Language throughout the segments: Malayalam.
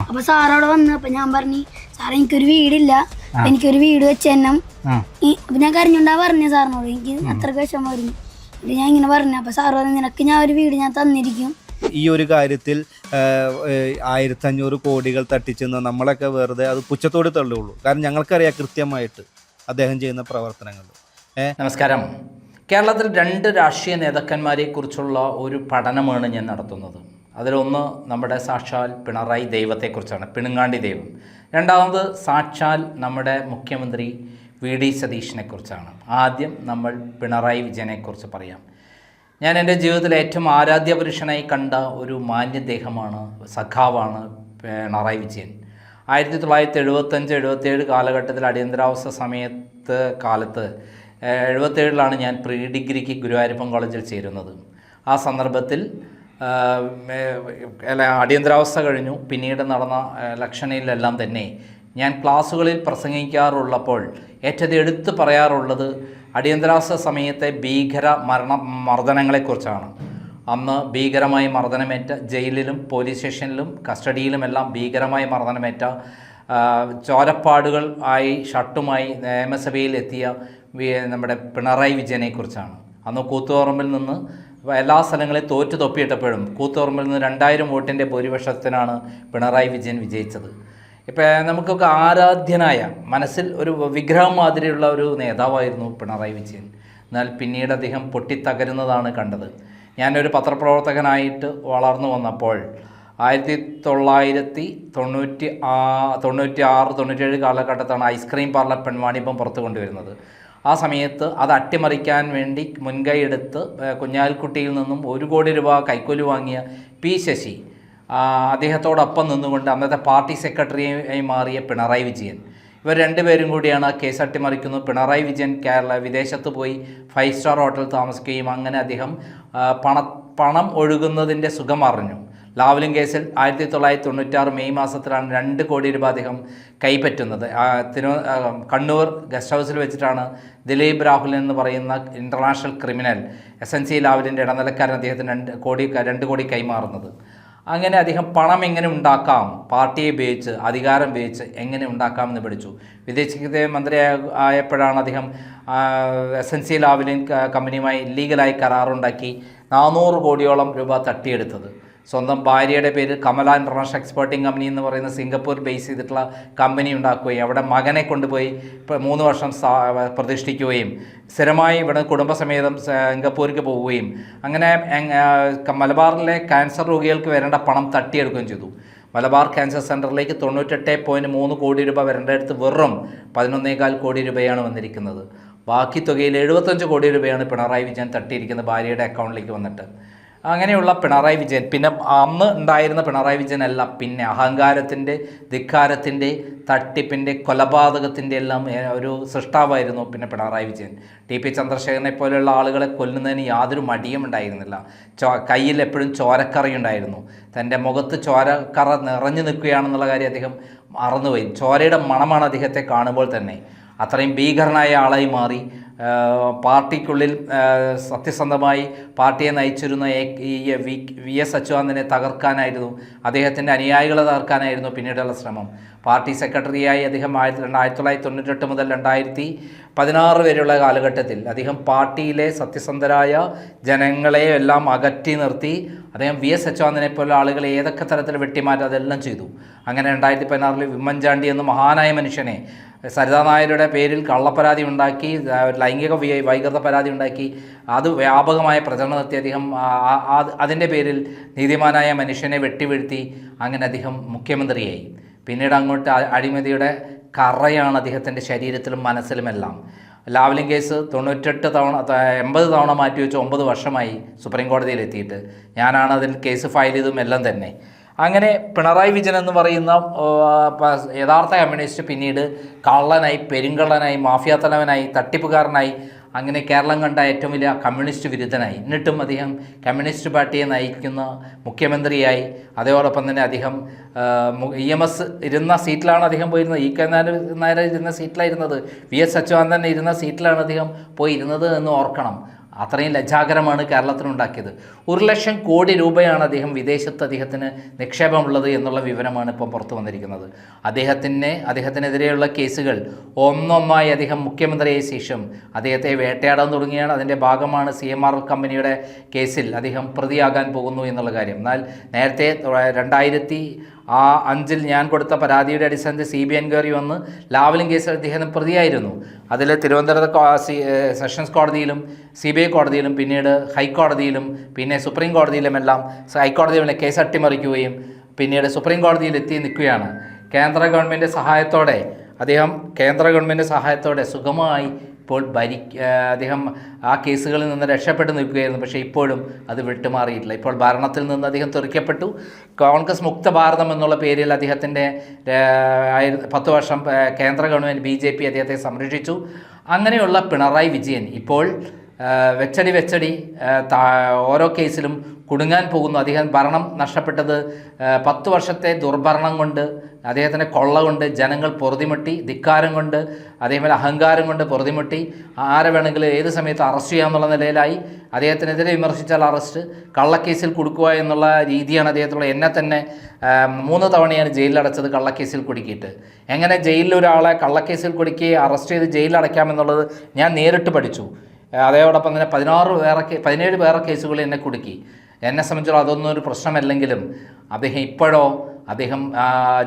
അപ്പൊ സാർ അവിടെ വന്നു. അപ്പൊ ഞാൻ പറഞ്ഞു, സാർ എനിക്കൊരു വീടില്ല, എനിക്കൊരു വീട് വെച്ച് തന്നെ. അപ്പൊ ഞാൻ കരഞ്ഞുണ്ടാ പറഞ്ഞു സാറിനോട്, എനിക്ക് അത്രക്ക് വിഷമമായിരുന്നു. ഞാൻ ഇങ്ങനെ പറഞ്ഞു. അപ്പൊ സാർ പറഞ്ഞു, നിനക്ക് ഞാൻ ഒരു വീട് ഞാൻ തന്നിരിക്കും. ഈ ഒരു കാര്യത്തിൽ 1500 കോടികൾ തട്ടിച്ചെന്ന് നമ്മളൊക്കെ വെറുതെ അത് പുച്ഛത്തോട് തള്ളുള്ളൂ. കാരണം ഞങ്ങൾക്കറിയാം കൃത്യമായിട്ട് അദ്ദേഹം ചെയ്യുന്ന പ്രവർത്തനങ്ങൾ. നമസ്കാരം. കേരളത്തിൽ 2 രാഷ്ട്രീയ നേതാക്കന്മാരെ കുറിച്ചുള്ള ഒരു പഠനമാണ് ഞാൻ നടത്തുന്നത്. അതിലൊന്ന് നമ്മുടെ സാക്ഷാൽ പിണറായി ദൈവത്തെക്കുറിച്ചാണ്, പിണുങ്ങാണ്ടി ദൈവം. രണ്ടാമത് സാക്ഷാൽ നമ്മുടെ മുഖ്യമന്ത്രി VD സതീഷിനെക്കുറിച്ചാണ്. ആദ്യം നമ്മൾ പിണറായി വിജയനെക്കുറിച്ച് പറയാം. ഞാൻ എൻ്റെ ജീവിതത്തിൽ ഏറ്റവും ആരാധ്യപുരുഷനായി കണ്ട ഒരു മാന്യദേഹമാണ്, സഖാവാണ് പിണറായി വിജയൻ. 1975-77 കാലഘട്ടത്തിൽ അടിയന്തരാവസ്ഥ കാലത്ത് 77-ലാണ് ഞാൻ പ്രീ ഡിഗ്രിക്ക് ഗുരുവായൂരപ്പൻ കോളേജിൽ ചേരുന്നത്. ആ സന്ദർഭത്തിൽ അടിയന്തരാവസ്ഥ കഴിഞ്ഞു. പിന്നീട് നടന്ന ഇലക്ഷനിലെല്ലാം തന്നെ ഞാൻ ക്ലാസ്സുകളിൽ പ്രസംഗിക്കാറുള്ളപ്പോൾ ഏറ്റവും എടുത്തു പറയാറുള്ളത് അടിയന്തരാവസ്ഥ സമയത്തെ ഭീകര മർദ്ദനങ്ങളെക്കുറിച്ചാണ്. അന്ന് ഭീകരമായി മർദ്ദനമേറ്റ, ജയിലിലും പോലീസ് സ്റ്റേഷനിലും കസ്റ്റഡിയിലുമെല്ലാം ഭീകരമായി മർദ്ദനമേറ്റ, ചോരപ്പാടുകൾ ആയി ഷർട്ടുമായി നിയമസഭയിൽ എത്തിയ നമ്മുടെ പിണറായി വിജയനെക്കുറിച്ചാണ്. അന്ന് കൂത്തുപറമ്പിൽ നിന്ന് എല്ലാ സ്ഥലങ്ങളിൽ തോറ്റു തൊപ്പിയിട്ടപ്പോഴും കൂത്തുപറമ്പിൽ നിന്ന് 2000 വോട്ടിൻ്റെ ഭൂരിപക്ഷത്തിനാണ് പിണറായി വിജയൻ വിജയിച്ചത്. ഇപ്പം നമുക്കൊക്കെ ആരാധ്യനായ, മനസ്സിൽ ഒരു വിഗ്രഹം മാതിരിയുള്ള ഒരു നേതാവായിരുന്നു പിണറായി വിജയൻ. എന്നാൽ പിന്നീട് അദ്ദേഹം പൊട്ടിത്തകരുന്നതാണ് കണ്ടത്. ഞാനൊരു പത്രപ്രവർത്തകനായിട്ട് വളർന്നു വന്നപ്പോൾ 1996-97 കാലഘട്ടത്താണ് ഐസ്ക്രീം പാർലർ പെൺവാണിഭം പുറത്തു കൊണ്ടുവരുന്നത്. ആ സമയത്ത് അത് അട്ടിമറിക്കാൻ വേണ്ടി മുൻകൈ എടുത്ത് കുഞ്ഞാലിക്കുട്ടിയിൽ നിന്നും 1 കോടി രൂപ കൈക്കൂലി വാങ്ങിയ P. ശശി, അദ്ദേഹത്തോടൊപ്പം നിന്നുകൊണ്ട് അന്നത്തെ പാർട്ടി സെക്രട്ടറിയായി മാറിയ പിണറായി വിജയൻ, ഇവർ 2 പേരും കൂടിയാണ് ആ കേസ് അട്ടിമറിക്കുന്നത്. പിണറായി വിജയൻ വിദേശത്ത് പോയി 5 സ്റ്റാർ ഹോട്ടൽ താമസിക്കുകയും അങ്ങനെ അദ്ദേഹം പണം ഒഴുകുന്നതിൻ്റെ സുഖം അറിഞ്ഞു. ലാവ്ലിൻ കേസിൽ 1996 മെയ് മാസത്തിലാണ് 2 കോടി രൂപ അദ്ദേഹം കൈപ്പറ്റുന്നത്. കണ്ണൂർ ഗസ്റ്റ് ഹൗസിൽ വെച്ചിട്ടാണ് ദിലീപ് രാഹുൽ എന്ന് പറയുന്ന ഇൻ്റർനാഷണൽ ക്രിമിനൽ SNC ലാവ്ലിൻ്റെ ഇടനിലക്കാരൻ അദ്ദേഹത്തിന് 2 കോടി കൈമാറുന്നത്. അങ്ങനെ അദ്ദേഹം പണം എങ്ങനെ ഉണ്ടാക്കാം, പാർട്ടിയെ ഉപയോഗിച്ച്, അധികാരം ഉപയോഗിച്ച് എങ്ങനെ ഉണ്ടാക്കാമെന്ന് പഠിച്ചു. വിദേശകാര്യ മന്ത്രി ആയപ്പോഴാണ് അദ്ദേഹം SNC ലാവ്ലിൻ കമ്പനിയുമായി ഇല്ലീഗലായി കരാറുണ്ടാക്കി 400 കോടിയോളം രൂപ തട്ടിയെടുത്തത്. സ്വന്തം ഭാര്യയുടെ പേരിൽ കമല ഇൻ്റർനാഷണൽ എക്സ്പോർട്ടിംഗ് കമ്പനി എന്ന് പറയുന്ന സിംഗപ്പൂർ ബേസ് ചെയ്തിട്ടുള്ള കമ്പനി ഉണ്ടാക്കുകയും അവിടെ മകനെ കൊണ്ടുപോയി 3 വർഷം പ്രതിഷ്ഠിക്കുകയും സ്ഥിരമായി ഇവിടെ കുടുംബസമേതം സിംഗപ്പൂർക്ക് പോവുകയും അങ്ങനെ മലബാറിലെ ക്യാൻസർ രോഗികൾക്ക് വരേണ്ട പണം തട്ടിയെടുക്കുകയും ചെയ്തു. മലബാർ ക്യാൻസർ സെൻ്ററിലേക്ക് 98.3 കോടി രൂപ വരേണ്ടടുത്ത് വെറും 11.25 കോടി രൂപയാണ് വന്നിരിക്കുന്നത്. ബാക്കി തുകയിൽ 75 കോടി രൂപയാണ് പിണറായി വിജയൻ തട്ടിയിരിക്കുന്നത് ഭാര്യയുടെ അക്കൗണ്ടിലേക്ക് വന്നിട്ട്. അങ്ങനെയുള്ള പിണറായി വിജയൻ, പിന്നെ അന്ന് ഉണ്ടായിരുന്ന പിണറായി വിജയൻ അല്ല, പിന്നെ അഹങ്കാരത്തിൻ്റെ, ധിക്കാരത്തിൻ്റെ, തട്ടിപ്പിൻ്റെ, കൊലപാതകത്തിൻ്റെ എല്ലാം ഒരു സൃഷ്ടാവായിരുന്നു പിന്നെ പിണറായി വിജയൻ. TP ചന്ദ്രശേഖരനെ പോലെയുള്ള ആളുകളെ കൊല്ലുന്നതിന് യാതൊരു മടിയും ഉണ്ടായിരുന്നില്ല. കയ്യിൽ എപ്പോഴും ചോരക്കറി ഉണ്ടായിരുന്നു. തൻ്റെ മുഖത്ത് ചോരക്കറ നിറഞ്ഞു നിൽക്കുകയാണെന്നുള്ള കാര്യം അദ്ദേഹം മറന്നുപോയി. ചോരയുടെ മണമാണ് അദ്ദേഹത്തെ കാണുമ്പോൾ തന്നെ. അത്രയും ഭീകരനായ ആളായി മാറി. പാർട്ടിക്കുള്ളിൽ സത്യസന്ധമായി പാർട്ടിയെ നയിച്ചിരുന്ന VS അച്യുതാനന്ദനെ തകർക്കാനായിരുന്നു, അദ്ദേഹത്തിൻ്റെ അനുയായികളെ തകർക്കാനായിരുന്നു പിന്നീടുള്ള ശ്രമം. പാർട്ടി സെക്രട്ടറിയായി അദ്ദേഹം 1998 മുതൽ 2016 വരെയുള്ള കാലഘട്ടത്തിൽ അദ്ദേഹം പാർട്ടിയിലെ സത്യസന്ധരായ ജനങ്ങളെ എല്ലാം അകറ്റി നിർത്തി അദ്ദേഹം VS അച്യുതാനന്ദനെ പോലെ ആളുകളെ ഏതൊക്കെ തരത്തിൽ വെട്ടിമാറ്റി അതെല്ലാം ചെയ്തു. അങ്ങനെ 2016 ഉമ്മൻചാണ്ടി എന്ന മഹാനായ മനുഷ്യനെ സരിതാ നായരുടെ പേരിൽ കള്ളപ്പരാതി ഉണ്ടാക്കി, ലൈംഗിക വൈകൃത പരാതി ഉണ്ടാക്കി, അത് വ്യാപകമായ പ്രചരണം നടത്തി അദ്ദേഹം അതിൻ്റെ പേരിൽ നീതിമാനായ മനുഷ്യനെ വെട്ടിവീഴ്ത്തി. അങ്ങനെ അദ്ദേഹം മുഖ്യമന്ത്രിയായി. പിന്നീട് അങ്ങോട്ട് അഴിമതിയുടെ കറയാണ് അദ്ദേഹത്തിൻ്റെ ശരീരത്തിലും മനസ്സിലുമെല്ലാം. ലാവ്ലിൻ കേസ് 80 തവണ മാറ്റിവെച്ച് 9 വർഷമായി സുപ്രീം കോടതിയിൽ എത്തിയിട്ട്. ഞാനാണ് അതിൽ കേസ് ഫയൽ ചെയ്തതും എല്ലാം തന്നെ. അങ്ങനെ പിണറായി വിജയൻ എന്ന് പറയുന്ന യഥാർത്ഥ കമ്മ്യൂണിസ്റ്റ് പിന്നീട് കള്ളനായി, പെരുങ്കള്ളനായി, മാഫിയ തലവനായി, തട്ടിപ്പുകാരനായി, അങ്ങനെ കേരളം കണ്ട ഏറ്റവും വലിയ കമ്മ്യൂണിസ്റ്റ് വിരുദ്ധനായി. എന്നിട്ടും അദ്ദേഹം കമ്മ്യൂണിസ്റ്റ് പാർട്ടിയെ നയിക്കുന്ന മുഖ്യമന്ത്രിയായി. അതേപോടൊപ്പം തന്നെ അദ്ദേഹം EMS ഇരുന്ന സീറ്റിലാണ് അദ്ദേഹം പോയിരുന്നത്. EK നായർ ഇരുന്ന സീറ്റിലായിരുന്നത്. VS അച്യുതാനന്ദൻ ഇരുന്ന സീറ്റിലാണ് അദ്ദേഹം പോയിരുന്നത് എന്ന് ഓർക്കണം. അത്രയും ലജ്ജാകരമാണ് കേരളത്തിനുണ്ടാക്കിയത്. 1,00,000 കോടി രൂപയാണ് വിദേശത്ത് അദ്ദേഹത്തിന് നിക്ഷേപമുള്ളത് എന്നുള്ള വിവരമാണ് ഇപ്പം പുറത്തു വന്നിരിക്കുന്നത്. അദ്ദേഹത്തിനെതിരെയുള്ള കേസുകൾ ഒന്നൊന്നായി അദ്ദേഹം മുഖ്യമന്ത്രിയായ ശേഷം അദ്ദേഹത്തെ വേട്ടയാടാൻ തുടങ്ങിയാണ്. അതിൻ്റെ ഭാഗമാണ് CMR കമ്പനിയുടെ കേസിൽ അദ്ദേഹം പ്രതിയാകാൻ പോകുന്നു എന്നുള്ള കാര്യം. എന്നാൽ നേരത്തെ 2005 ഞാൻ കൊടുത്ത പരാതിയുടെ അടിസ്ഥാനത്തിൽ CBI എൻക്വയറി വന്ന് ലാവലിംഗ് കേസിൽ അദ്ദേഹം പ്രതിയായിരുന്നു. അതിൽ തിരുവനന്തപുരത്ത് സെഷൻസ് കോടതിയിലും CBI കോടതിയിലും പിന്നീട് ഹൈക്കോടതിയിലും പിന്നെ സുപ്രീം കോടതിയിലുമെല്ലാം ഹൈക്കോടതിയിലെ കേസ് അട്ടിമറിക്കുകയും പിന്നീട് സുപ്രീം കോടതിയിൽ എത്തി നിൽക്കുകയാണ്. കേന്ദ്ര ഗവൺമെൻറ് സഹായത്തോടെ സുഗമമായി ഇപ്പോൾ അദ്ദേഹം ആ കേസുകളിൽ നിന്ന് രക്ഷപ്പെട്ട് നിൽക്കുകയായിരുന്നു. പക്ഷേ ഇപ്പോഴും അത് വിട്ടുമാറിയിട്ടില്ല. ഇപ്പോൾ ഭരണത്തിൽ നിന്ന് അദ്ദേഹം തെറിക്കപ്പെട്ടു. കോൺഗ്രസ് മുക്ത ഭാരതം എന്നുള്ള പേരിൽ അദ്ദേഹത്തിൻ്റെ 10 വർഷം കേന്ദ്ര ഗവൺമെൻറ് BJP അദ്ദേഹത്തെ സംരക്ഷിച്ചു. അങ്ങനെയുള്ള പിണറായി വിജയൻ ഇപ്പോൾ വെച്ചടി ഓരോ കേസിലും കുടുങ്ങാൻ പോകുന്നു. അദ്ദേഹം ഭരണം നഷ്ടപ്പെട്ടത് 10 വർഷത്തെ ദുർഭരണം കൊണ്ട്, അദ്ദേഹത്തിൻ്റെ കൊള്ള കൊണ്ട് ജനങ്ങൾ പൊറുതിമുട്ടി, ധിക്കാരം കൊണ്ട്, അതേപോലെ അഹങ്കാരം കൊണ്ട് പൊറുതിമുട്ടി. ആരെ വേണമെങ്കിലും ഏത് സമയത്ത് അറസ്റ്റ് ചെയ്യാമെന്നുള്ള നിലയിലായി. അദ്ദേഹത്തിനെതിരെ വിമർശിച്ചാൽ അറസ്റ്റ്, കള്ളക്കേസിൽ കൊടുക്കുക എന്നുള്ള രീതിയാണ് അദ്ദേഹത്തിലുള്ള. എന്നെ തന്നെ 3 തവണയാണ് ജയിലിലടച്ചത് കള്ളക്കേസിൽ കുടുക്കിയിട്ട്. എങ്ങനെ ജയിലിൽ ഒരാളെ കള്ളക്കേസിൽ കുടുക്കി അറസ്റ്റ് ചെയ്ത് ജയിലിലടയ്ക്കാമെന്നുള്ളത് ഞാൻ നേരിട്ട് പഠിച്ചു. അതോടൊപ്പം തന്നെ 17 വേറെ കേസുകളിൽ എന്നെ കുടുക്കി. എന്നെ സംബന്ധിച്ചോളം അതൊന്നും ഒരു പ്രശ്നമല്ലെങ്കിലും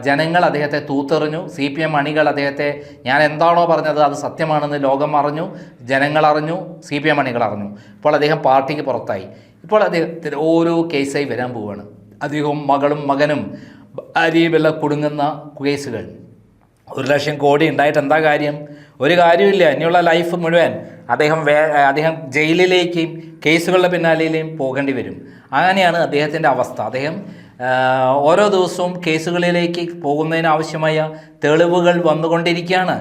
ജനങ്ങൾ അദ്ദേഹത്തെ തൂത്തെറിഞ്ഞു. CPM അണികൾ അദ്ദേഹത്തെ, ഞാൻ എന്താണോ പറഞ്ഞത് അത് സത്യമാണെന്ന് ലോകം അറിഞ്ഞു, ജനങ്ങൾ അറിഞ്ഞു, CPM അണികൾ അറിഞ്ഞു. ഇപ്പോൾ അദ്ദേഹം പാർട്ടിക്ക് പുറത്തായി. ഇപ്പോൾ അദ്ദേഹത്തിന് ഓരോ കേസായി വരാൻ പോവുകയാണ്. അദ്ദേഹവും മകനും ഭാര്യയുമെല്ലാം കുടുങ്ങുന്ന കേസുകൾ. 1,00,000 കോടി ഉണ്ടായിട്ട് എന്താ കാര്യം? ഒരു കാര്യമില്ല. ഇനിയുള്ള ലൈഫ് മുഴുവൻ അദ്ദേഹം ജയിലിലേക്കും കേസുകളുടെ പിന്നാലെയും പോകേണ്ടി വരും. അങ്ങനെയാണ് അദ്ദേഹത്തിൻ്റെ അവസ്ഥ. അദ്ദേഹം ഓരോ ദിവസവും കേസുകളിലേക്ക് പോകുന്നതിനാവശ്യമായ തെളിവുകൾ വന്നുകൊണ്ടിരിക്കുകയാണ്.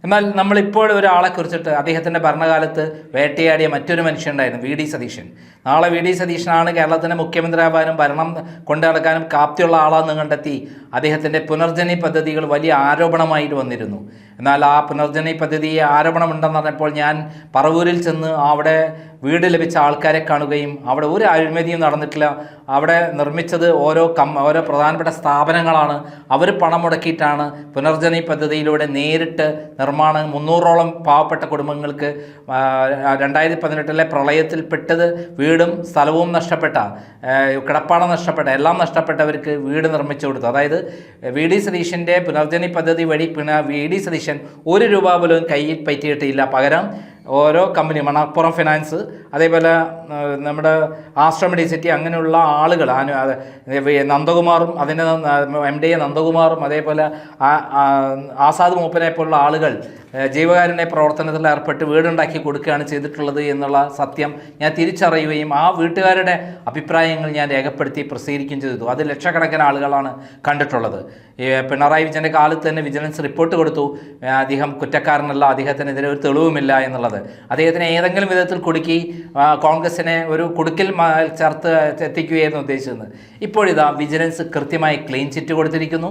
എന്നാൽ നമ്മളിപ്പോൾ ഒരാളെ കുറിച്ചിട്ട് അദ്ദേഹത്തിൻ്റെ ഭരണകാലത്ത് വേട്ടയാടിയ മറ്റൊരു മനുഷ്യനുണ്ടായിരുന്നു, VD സതീശൻ. നാളെ VD സതീശനാണ് കേരളത്തിൻ്റെ മുഖ്യമന്ത്രിയാവാനും ഭരണം കൊണ്ടു നടക്കാനും പ്രാപ്തിയുള്ള ആളാണെന്ന് കണ്ടെത്തി അദ്ദേഹത്തിൻ്റെ പുനർജനി പദ്ധതികൾ വലിയ ആരോപണമായിട്ട് വന്നിരുന്നു. എന്നാൽ ആ പുനർജനി പദ്ധതിയെ ആരോപണമുണ്ടെന്ന് പറഞ്ഞപ്പോൾ ഞാൻ പറവൂരിൽ ചെന്ന് അവിടെ വീട് ലഭിച്ച ആൾക്കാരെ കാണുകയും അവിടെ ഒരു അഴിമതിയും നടന്നിട്ടില്ല. അവിടെ നിർമ്മിച്ചത് ഓരോ പ്രധാനപ്പെട്ട സ്ഥാപനങ്ങളാണ്. അവർ പണം മുടക്കിയിട്ടാണ് പുനർജനി പദ്ധതിയിലൂടെ നേരിട്ട് നിർമ്മാണം 300ഓളം പാവപ്പെട്ട കുടുംബങ്ങൾക്ക് 2018 പ്രളയത്തിൽപ്പെട്ടത് വീടും സ്ഥലവും നഷ്ടപ്പെട്ട, കിടപ്പാടം നഷ്ടപ്പെട്ട, എല്ലാം നഷ്ടപ്പെട്ടവർക്ക് വീട് നിർമ്മിച്ചു കൊടുത്തു. അതായത് VD സതീശൻ്റെ പുനർജനി പദ്ധതി വഴി VD സതീശൻ 1 രൂപ പോലും കയ്യിൽ പറ്റിയിട്ടില്ല. പകരം ഓരോ കമ്പനി, മണപ്പുറം ഫിനാൻസ്, അതേപോലെ നമ്മുടെ ആശ്രമ ഡിസിറ്റി, അങ്ങനെയുള്ള ആളുകൾ, നന്ദകുമാറും അതിൻ്റെ MDA നന്ദകുമാറും അതേപോലെ ആസാദ് മൂപ്പനെ പോലുള്ള ആളുകൾ ജീവകാരുണ്യ പ്രവർത്തനത്തിൽ ഏർപ്പെട്ട് വീടുണ്ടാക്കി കൊടുക്കുകയാണ് ചെയ്തിട്ടുള്ളത് എന്നുള്ള സത്യം ഞാൻ തിരിച്ചറിയുകയും ആ വീട്ടുകാരുടെ അഭിപ്രായങ്ങൾ ഞാൻ രേഖപ്പെടുത്തി പ്രസിദ്ധീകരിക്കുകയും ചെയ്തു. അത് ലക്ഷക്കണക്കിന് ആളുകളാണ് കണ്ടിട്ടുള്ളത്. പിണറായി വിജയൻ്റെ കാലത്ത് തന്നെ വിജിലൻസ് റിപ്പോർട്ട് കൊടുത്തു, അദ്ദേഹം കുറ്റക്കാരനല്ല, അദ്ദേഹത്തിനെതിരെ ഒരു തെളിവുമില്ല എന്നുള്ളത്. അദ്ദേഹത്തിനെ ഏതെങ്കിലും വിധത്തിൽ കുടുക്കി കോൺഗ്രസിനെ ഒരു കുടുക്കിൽ ചേർത്ത് എത്തിക്കുകയായിരുന്നു ഉദ്ദേശിച്ചത്. ഇപ്പോഴിതാ വിജിലൻസ് കൃത്യമായി ക്ലീൻ ചിറ്റ് കൊടുത്തിരിക്കുന്നു.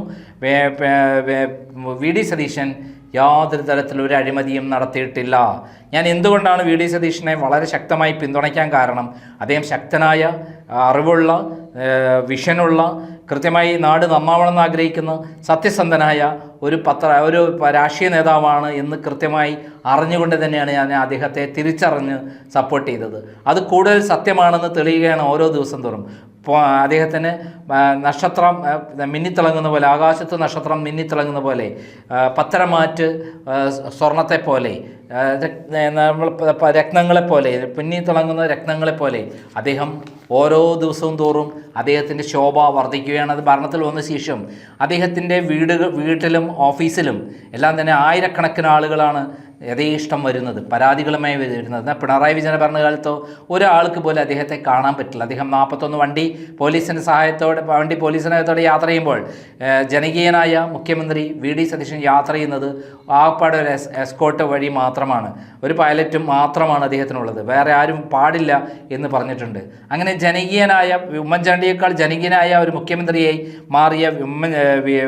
VD സതീശൻ യാതൊരു തരത്തിലൊരു അഴിമതിയും നടത്തിയിട്ടില്ല. ഞാൻ എന്തുകൊണ്ടാണ് VD സതീശനെ വളരെ ശക്തമായി പിന്തുണയ്ക്കാൻ കാരണം, അദ്ദേഹം ശക്തനായ, അറിവുള്ള, വിഷനുള്ള, കൃത്യമായി നാട് നന്നാവണമെന്ന് ആഗ്രഹിക്കുന്ന സത്യസന്ധനായ ഒരു രാഷ്ട്രീയ നേതാവാണ് എന്ന് കൃത്യമായി അറിഞ്ഞുകൊണ്ട് തന്നെയാണ് ഞാൻ അദ്ദേഹത്തെ തിരിച്ചറിഞ്ഞ് സപ്പോർട്ട് ചെയ്തത്. അത് കൂടുതൽ സത്യമാണെന്ന് തെളിയുകയാണ് ഓരോ ദിവസം തോറും. അദ്ദേഹത്തിന് നക്ഷത്രം മിന്നിത്തിളങ്ങുന്ന പോലെ, ആകാശത്ത് നക്ഷത്രം മിന്നിത്തിളങ്ങുന്ന പോലെ, പത്തരമാറ്റ് സ്വർണത്തെപ്പോലെ, രത്നങ്ങളെപ്പോലെ, പിന്നിത്തിളങ്ങുന്ന രത്നങ്ങളെപ്പോലെ അദ്ദേഹം ഓരോ ദിവസവും തോറും അദ്ദേഹത്തിൻ്റെ ശോഭ വർദ്ധിക്കുകയാണ്. അത് ഭരണത്തിൽ വന്ന ശേഷം അദ്ദേഹത്തിൻ്റെ വീട്ടിലും ഓഫീസിലും എല്ലാം തന്നെ ആയിരക്കണക്കിന് ആളുകളാണ് യഥേഷ്ടം വരുന്നത്, പരാതികളുമായി വരുന്നത്. എന്നാൽ പിണറായി വിജയൻ്റെ ഭരണകാലത്തോ ഒരാൾക്ക് പോലും അദ്ദേഹത്തെ കാണാൻ പറ്റില്ല. അദ്ദേഹം 41 വണ്ടി പോലീസിൻ്റെ സഹായത്തോടെ യാത്ര ചെയ്യുമ്പോൾ ജനകീയനായ മുഖ്യമന്ത്രി VD സതീശൻ യാത്ര ചെയ്യുന്നത് ആപ്പാടെ ഒരു എസ്കോർട്ട് വഴി മാത്രമാണ്. ഒരു പൈലറ്റും മാത്രമാണ് അദ്ദേഹത്തിനുള്ളത്, വേറെ ആരും പാടില്ല എന്ന് പറഞ്ഞിട്ടുണ്ട്. അങ്ങനെ ജനകീയനായ, ഉമ്മൻചാണ്ടിയേക്കാൾ ജനകീയനായ ഒരു മുഖ്യമന്ത്രിയായി മാറിയ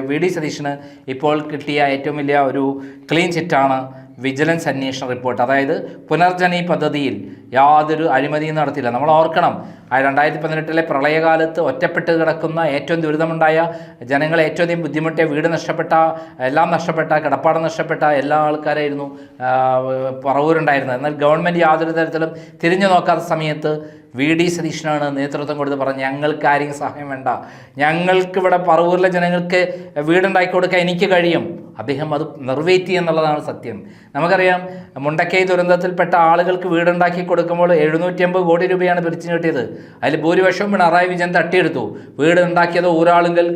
VD സതീശന് ഇപ്പോൾ കിട്ടിയ ഏറ്റവും വലിയ ഒരു ക്ലീൻ ചിറ്റാണ് വിജിലൻസ് അന്വേഷണ റിപ്പോർട്ട്. അതായത് പുനർജനി പദ്ധതിയിൽ യാതൊരു അഴിമതിയും നടത്തിയില്ല. നമ്മൾ ഓർക്കണം, 2018 പ്രളയകാലത്ത് ഒറ്റപ്പെട്ട് കിടക്കുന്ന, ഏറ്റവും ദുരിതമുണ്ടായ, ജനങ്ങൾ ഏറ്റവും അധികം ബുദ്ധിമുട്ടിയ, വീട് നഷ്ടപ്പെട്ട, എല്ലാം നഷ്ടപ്പെട്ട, കിടപ്പാടം നഷ്ടപ്പെട്ട എല്ലാ ആൾക്കാരായിരുന്നു പറവൂരുണ്ടായിരുന്നത്. എന്നാൽ ഗവൺമെൻറ് യാതൊരു തരത്തിലും തിരിഞ്ഞു നോക്കാത്ത സമയത്ത് VD സതീശനാണ് നേതൃത്വം കൊടുത്ത് പറഞ്ഞ് ഞങ്ങൾക്ക് ആരെയും സഹായം വേണ്ട, ഞങ്ങൾക്കിവിടെ പറവൂരിലെ ജനങ്ങൾക്ക് വീടുണ്ടാക്കി കൊടുക്കാൻ എനിക്ക് കഴിയും. അദ്ദേഹം അത് നിറവേറ്റി എന്നുള്ളതാണ് സത്യം. നമുക്കറിയാം, മുണ്ടക്കൈ ദുരന്തത്തിൽപ്പെട്ട ആളുകൾക്ക് വീടുണ്ടാക്കി കൊടുക്കുമ്പോൾ 750 കോടി രൂപയാണ് പിരിച്ചു കിട്ടിയത്. അതിൽ ഭൂരിപക്ഷവും പിണറായി വിജയൻ തട്ടിയെടുത്തു. വീട് ഉണ്ടാക്കിയത് ഊരാളുകൾ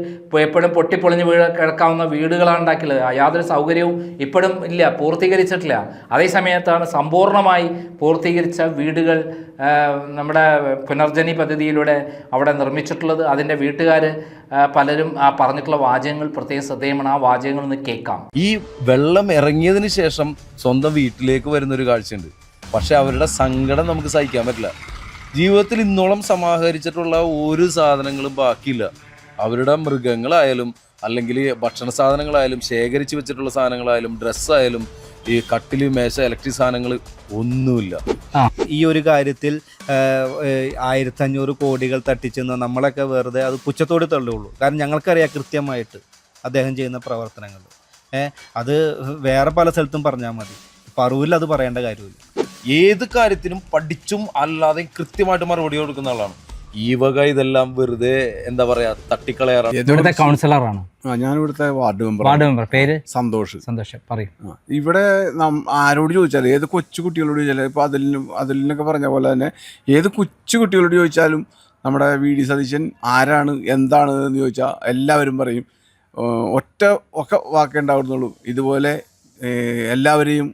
എപ്പോഴും പൊട്ടിപ്പൊളിഞ്ഞ് കിടക്കാവുന്ന വീടുകളാണ് ഉണ്ടാക്കിയത്. യാതൊരു സൗകര്യവും ഇപ്പോഴും ഇല്ല, പൂർത്തീകരിച്ചിട്ടില്ല. അതേ സമയത്താണ് സമ്പൂർണ്ണമായി പൂർത്തീകരിച്ച വീടുകൾ നമ്മുടെ പുനർജനി പദ്ധതിയിലൂടെ അവിടെ നിർമ്മിച്ചിട്ടുള്ളത്. അതിൻ്റെ വീട്ടുകാർ പലരും പറഞ്ഞിട്ടുള്ള വാചകങ്ങൾ പ്രത്യേകം ശ്രദ്ധേയമാണ്. ആ വാചകങ്ങൾ ഒന്ന് കേൾക്കാം. ഈ വെള്ളം ഇറങ്ങിയതിന് ശേഷം സ്വന്തം വീട്ടിലേക്ക് വരുന്നൊരു കാഴ്ചയുണ്ട്. പക്ഷെ അവരുടെ സങ്കടം നമുക്ക് സഹിക്കാൻ പറ്റില്ല. ജീവിതത്തിൽ ഇന്നോളം സമാഹരിച്ചിട്ടുള്ള ഒരു സാധനങ്ങളും ബാക്കിയില്ല. അവരുടെ മൃഗങ്ങളായാലും അല്ലെങ്കിൽ ഭക്ഷണ സാധനങ്ങളായാലും ശേഖരിച്ച് വെച്ചിട്ടുള്ള സാധനങ്ങളായാലും ഡ്രസ്സായാലും ഈ കട്ടില്, മേശ, ഇലക്ട്രിക് സാധനങ്ങൾ ഒന്നുമില്ല. ഈ ഒരു കാര്യത്തിൽ 1500 കോടികൾ തട്ടിച്ചെന്ന് നമ്മളൊക്കെ വെറുതെ അത് പുച്ഛത്തോടെ തള്ളുള്ളൂ. കാരണം ഞങ്ങൾക്കറിയാം കൃത്യമായിട്ട് അദ്ദേഹം ചെയ്യുന്ന പ്രവർത്തനങ്ങൾ. അത് വേറെ പല സ്ഥലത്തും പറഞ്ഞാൽ മതി, പറവൂരിൽ അത് പറയേണ്ട കാര്യമില്ല. ഏത് കാര്യത്തിനും പഠിച്ചും അല്ലാതെ കൃത്യമായിട്ട് മറുപടി കൊടുക്കുന്ന ആളാണ്. ഈ വക ഇതെല്ലാം വെറുതെ എന്താ പറയാ തട്ടിക്കളയാറാണ്. ഇവിടുത്തെ കൗൺസിലറാണ്. ഞാനിവിടുത്തെ വാർഡ് മെമ്പർ. പേര് സന്തോഷ്. പറയും. ഇവിടെ ആരോട് ചോദിച്ചാലും, ഏത് കൊച്ചു കുട്ടികളോട് ചോദിച്ചാലും, ഇപ്പോൾ അതിലൊക്കെ പറഞ്ഞ പോലെ തന്നെ ഏത് കൊച്ചു കുട്ടികളോട് ചോദിച്ചാലും നമ്മുടെ VD സതീശൻ ആരാണ്, എന്താണ് എന്ന് ചോദിച്ചാൽ എല്ലാവരും പറയും. ഒക്കെ വാക്കേ ഉണ്ടാവുന്നുള്ളൂ. ഇതുപോലെ എല്ലാവരെയും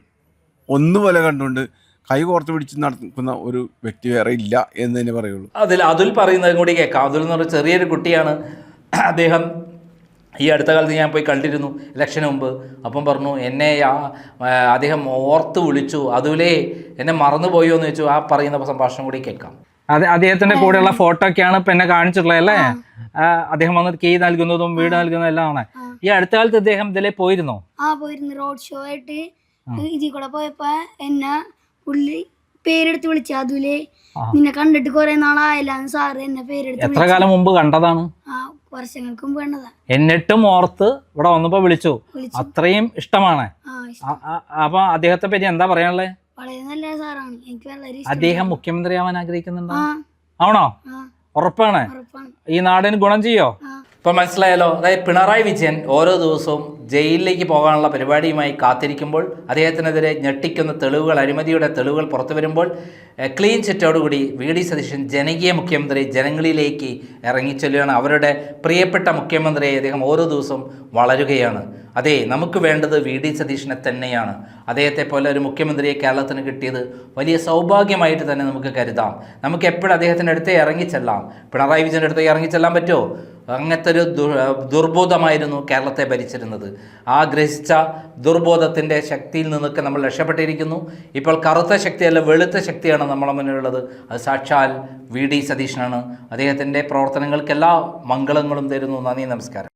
ഒന്നുപോലെ കണ്ടുകൊണ്ട് കൈ കോർത്ത് പിടിച്ച് നടക്കുന്ന ഒരു വ്യക്തി വേറെ ഇല്ല എന്ന് തന്നെ പറയുള്ളൂ. അതുൽ പറയുന്നതും കൂടി കേൾക്കാം. അതുൽ എന്ന് പറഞ്ഞ ചെറിയൊരു കുട്ടിയാണ്. അദ്ദേഹം ഈ അടുത്ത കാലത്ത് ഞാൻ പോയി കണ്ടിരുന്നു ഇലക്ഷന് മുമ്പ്. അപ്പം പറഞ്ഞു, എന്നെ അദ്ദേഹം ഓർത്ത് വിളിച്ചു, അതുലേ എന്നെ മറന്നുപോയോ എന്ന് ചോദിച്ചു. ആ പറയുന്ന സംഭാഷണം കൂടി കേൾക്കാം. അദ്ദേഹത്തിന്റെ കൂടെയുള്ള ഫോട്ടോ ഒക്കെയാണ് ഇപ്പൊ എന്നെ കാണിച്ചിട്ടുള്ളത് അല്ലേ? അദ്ദേഹം വന്ന് കീ നൽകുന്നതും വീട് നൽകുന്നതും എല്ലാം ആണ്. ഈ അടുത്ത കാലത്ത് അദ്ദേഹം ഇതിലെ പോയിരുന്നോ? പോയിരുന്നു. റോഡ് ഷോ ആയിട്ട് ഇതിൽ കൂടെ പോയപ്പോ എന്നെ പുള്ളി പേരെടുത്ത് വിളിച്ചു, അതുലേ നിന്നെ കണ്ടിട്ട് കുറെ നാളായില്ലാന്ന് സാറ് എന്നെ പേരെടുത്ത്. എത്ര കാലം മുമ്പ് കണ്ടതാണ്? വർഷങ്ങൾക്ക് മുമ്പ് കണ്ടതാ. എന്നിട്ടും ഓർത്ത് ഇവിടെ വന്നപ്പോ വിളിച്ചു. അത്രയും ഇഷ്ടമാണ്. അപ്പൊ അദ്ദേഹത്തെ പറ്റി എന്താ പറയാനുള്ളത്? വളരെ നല്ല സാറാണ്, എനിക്ക് വളരെ. അദ്ദേഹം മുഖ്യമന്ത്രിയാവാൻ ആഗ്രഹിക്കുന്നുണ്ടോ? ആണോ? ഉറപ്പാണ്. ഉറപ്പാണ്. ഈ നാടിന് ഗുണം ചെയ്യോ? ഇപ്പം മനസ്സിലായല്ലോ. അതായത് പിണറായി വിജയൻ ഓരോ ദിവസവും ജയിലിലേക്ക് പോകാനുള്ള പരിപാടിയുമായി കാത്തിരിക്കുമ്പോൾ, അദ്ദേഹത്തിനെതിരെ ഞെട്ടിക്കുന്ന തെളിവുകൾ, അഴിമതിയുടെ തെളിവുകൾ പുറത്തു വരുമ്പോൾ, ക്ലീൻ ചിറ്റോടുകൂടി VD സതീശൻ ജനകീയ മുഖ്യമന്ത്രി ജനങ്ങളിലേക്ക് ഇറങ്ങിച്ചൊല്ലുകയാണ്. അവരുടെ പ്രിയപ്പെട്ട മുഖ്യമന്ത്രിയെ അദ്ദേഹം ഓരോ ദിവസവും വളരുകയാണ്. അതെ, നമുക്ക് വേണ്ടത് VD സതീശനെ തന്നെയാണ്. അദ്ദേഹത്തെ പോലെ ഒരു മുഖ്യമന്ത്രിയെ കേരളത്തിന് കിട്ടിയത് വലിയ സൗഭാഗ്യമായിട്ട് തന്നെ നമുക്ക് കരുതാം. നമുക്ക് എപ്പോഴും അദ്ദേഹത്തിൻ്റെ അടുത്തേ ഇറങ്ങിച്ചെല്ലാം. പിണറായി വിജയൻ്റെ അടുത്തേക്ക് ഇറങ്ങിച്ചെല്ലാൻ പറ്റുമോ? അങ്ങനത്തെ ഒരു ദുർബോധമായിരുന്നു കേരളത്തെ ഭരിച്ചിരുന്നത്. ആ ഗ്രഹിച്ച ദുർബോധത്തിൻ്റെ ശക്തിയിൽ നിന്നൊക്കെ നമ്മൾ രക്ഷപ്പെട്ടിരിക്കുന്നു. ഇപ്പോൾ കറുത്ത ശക്തിയല്ല, വെളുത്ത ശക്തിയാണ് നമ്മളെ മുന്നിലുള്ളത്. അത് സാക്ഷാൽ VD സതീശനാണ്. അദ്ദേഹത്തിൻ്റെ പ്രവർത്തനങ്ങൾക്ക് എല്ലാ മംഗളങ്ങളും തരുന്നു. നന്ദി, നമസ്കാരം.